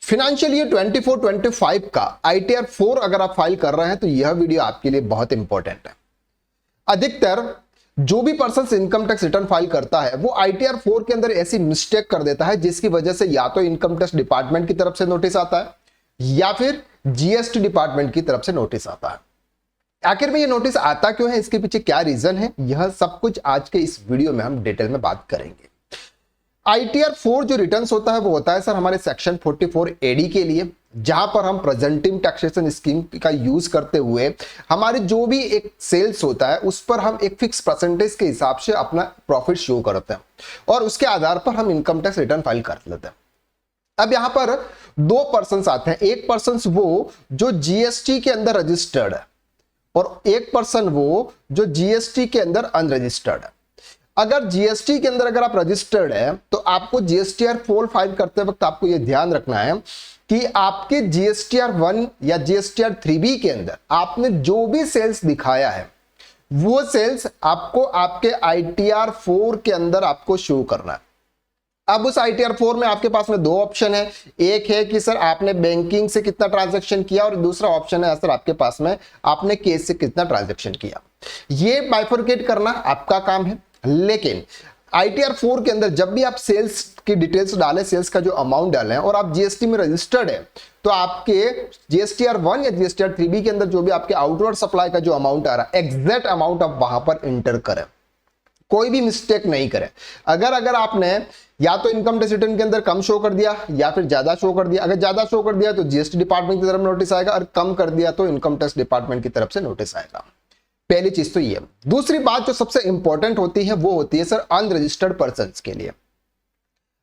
Financial year 24-25 का ITR 4 अगर आप फाइल कर रहे हैं तो यह वीडियो आपके लिए बहुत इंपॉर्टेंट है। अधिकतर जो भी person income tax return file करता है वो ITR 4 के अंदर ऐसी मिस्टेक कर देता है जिसकी वजह से या तो इनकम टैक्स डिपार्टमेंट की तरफ से नोटिस आता है या फिर GST डिपार्टमेंट की तरफ से नोटिस आता है। आखिर में ये नोटिस आता क्यों है, इसके पीछे क्या रीजन है, यह सब कुछ आज के इस वीडियो में हम डिटेल में बात करेंगे। ITR 4 जो रिटर्न्स होता है वो होता है सर हमारे सेक्शन 44 AD के लिए, जहां पर हम प्रेजेंटिव टैक्सेशन स्कीम का यूज करते हुए हमारे जो भी एक सेल्स होता है उस पर हम एक फिक्स परसेंटेज के हिसाब से अपना प्रॉफिट शो करते हैं और उसके आधार पर हम इनकम टैक्स रिटर्न फाइल कर लेते हैं। अब यहां पर दो पर्सन आते हैं, एक पर्सन वो जो GST के अंदर रजिस्टर्ड है और एक पर्सन वो जो GST के अंदर अनरजिस्टर्ड है। अगर GST के अंदर अगर आप रजिस्टर्ड है तो आपको GSTR 4 फाइल करते वक्त आपको यह ध्यान रखना है कि आपके GSTR 1 या GSTR 3B के अंदर आपने जो भी सेल्स दिखाया है वो सेल्स आपको आपके ITR 4 के अंदर आपको शो करना है। अब उस ITR 4 में आपके पास में दो ऑप्शन है, एक है कि सर आपने बैंकिंग से कितना ट्रांजैक्शन किया और दूसरा ऑप्शन है सर आपके पास में आपने केस से कितना ट्रांजैक्शन किया। ये बाइफरकेट करना आपका काम है, लेकिन ITR 4 के अंदर जब भी आप सेल्स की डिटेल्स डालें, सेल्स का जो अमाउंट डालें और आप GST में रजिस्टर्ड है तो आपके GSTR 1 या GSTR 3B के अंदर जो भी आपके आउटवर्ड सप्लाई का जो अमाउंट आ रहा है एग्जैक्ट अमाउंट आप वहां पर इंटर करें, कोई भी मिस्टेक नहीं करें। अगर आपने या तो इनकम टैक्स रिटर्न के अंदर कम शो कर दिया या फिर ज्यादा शो कर दिया, अगर ज्यादा शो कर दिया तो GST डिपार्टमेंट की तरफ नोटिस आएगा और कम कर दिया तो इनकम टैक्स डिपार्टमेंट की तरफ से नोटिस आएगा। पहली चीज तो ये। दूसरी बात जो सबसे इंपॉर्टेंट होती है वो होती है सर अनरजिस्टर्ड पर्संस के लिए।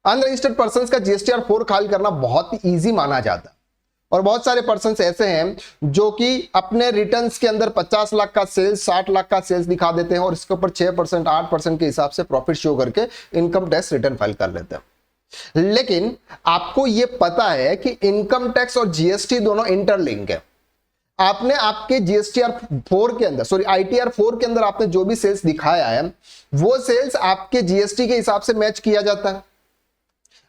अनरजिस्टर्ड पर्संस का GSTR 4 फाइल करना बहुत ही ईजी माना जाता है और बहुत सारे पर्संस ऐसे हैं जो कि अपने रिटर्न्स के अंदर 50 लाख का सेल्स, 60 लाख का सेल्स दिखा देते हैं और इसके ऊपर 6%, 8% के हिसाब से प्रॉफिट शो करके इनकम टैक्स रिटर्न फाइल कर लेते हैं। लेकिन आपको यह पता है कि इनकम टैक्स और GST दोनों इंटरलिंक है। आपने आपके GSTR 4 के अंदर ITR 4 के अंदर आपने जो भी सेल्स दिखाया है वो सेल्स आपके GST के हिसाब से मैच किया जाता है।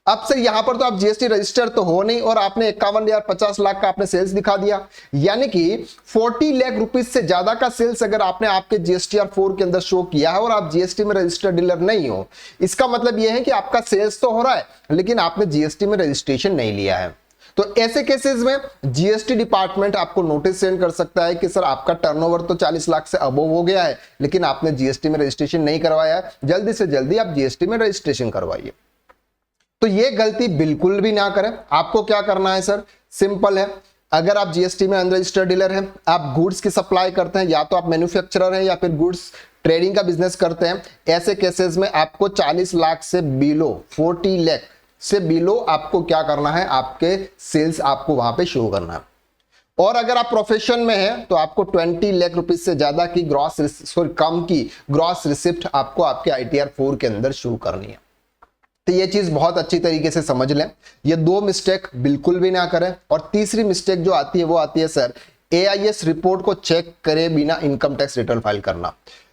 अब सर यहां पर तो आप GST रजिस्टर तो हो नहीं और आपने 51 या 50 लाख का आपने सेल्स दिखा दिया, यानी कि 40 लाख रुपीस से ज्यादा का सेल्स अगर आपने आपके GSTR 4 के अंदर शो किया है और आप GST में रजिस्टर्ड डीलर नहीं हो, इसका मतलब यह है कि आपका सेल्स तो हो रहा है लेकिन आपने GST में रजिस्ट्रेशन नहीं लिया है। तो ऐसे केसेस में GST डिपार्टमेंट आपको नोटिस सेंड कर सकता है कि सर आपका टर्नओवर तो 40 लाख से अबव हो गया है लेकिन आपने GST में रजिस्ट्रेशन नहीं करवाया है, जल्दी से जल्दी आप GST में रजिस्ट्रेशन करवाइए। तो ये गलती बिल्कुल भी ना करें। आपको क्या करना है सर, सिंपल है। अगर आप GST में अनरजिस्टर्ड डीलर हैं, आप गुड्स की सप्लाई करते हैं, या तो आप मैन्युफैक्चरर हैं या फिर गुड्स ट्रेडिंग का बिजनेस करते हैं, ऐसे केसेस में आपको 40 लाख से बिलो, 40 लाख से बिलो आपको क्या करना है, आपके सेल्स आपको वहां पे शो करना है। और अगर आप प्रोफेशन में हैं तो आपको 20 लाख रुपीज से ज्यादा की कम की ग्रॉस रिसिप्ट आपको आपके ITR 4 के अंदर शो करनी है। तो ये चीज बहुत अच्छी तरीके से समझ लें, ये दो मिस्टेक बिल्कुल भी ना करें। और तीसरी मिस्टेक जो आती है वो आती है सर AIS रिपोर्ट को चेक करे बिना इनकम टैक्स रिटर्न फाइल करना।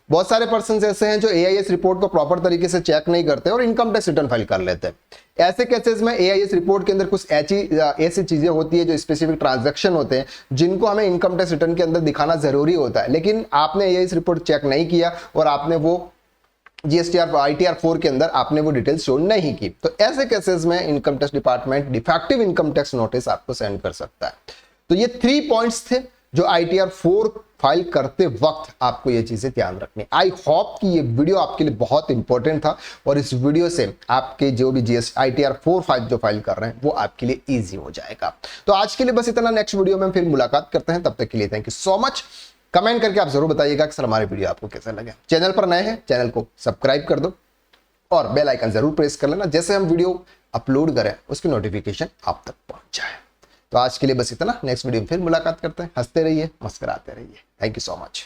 बहुत सारे पर्सन ऐसे हैं जो AIS रिपोर्ट को प्रॉपर तरीके से चेक नहीं करते और इनकम टैक्स रिटर्न फाइल कर लेते हैं। ऐसे केसेस में AIS रिपोर्ट के अंदर कुछ ऐसी चीजें होती है जो स्पेसिफिक ट्रांजैक्शन होते हैं जिनको हमें इनकम टैक्स रिटर्न के अंदर दिखाना जरूरी होता है, लेकिन आपने AIS रिपोर्ट चेक नहीं किया और आपने वो ITR 4 के अंदर आपने वो डिटेल्स शो नहीं की, तो ऐसे केसेस में income tax department defective income tax notice आपको सेंड कर सकता है। तो ये 3 पॉइंट्स थे जो ITR 4 फाइल करते वक्त आपको ये चीजें ध्यान रखनी। आई होप कि ये वीडियो आपके लिए बहुत इंपॉर्टेंट था और इस वीडियो से आपके जो भी ITR 4 फाइल जो फाइल कर रहे हैं वो आपके लिए इजी हो जाएगा। तो आज के लिए बस इतना, नेक्स्ट वीडियो में फिर मुलाकात करते हैं, तब तक के लिए thank you so much. Comment करके आप जरूर बताइएगा कि सर हमारे वीडियो आपको कैसा लगे। चैनल पर नए हैं, चैनल को सब्सक्राइब कर दो और बेल आइकन जरूर प्रेस कर लेना, जैसे हम वीडियो अपलोड करें उसकी नोटिफिकेशन आप तक पहुंच जाए। तो आज के लिए बस इतना, नेक्स्ट वीडियो में फिर मुलाकात करते हैं। हंसते रहिए, मुस्कुराते रहिए। Thank you so much.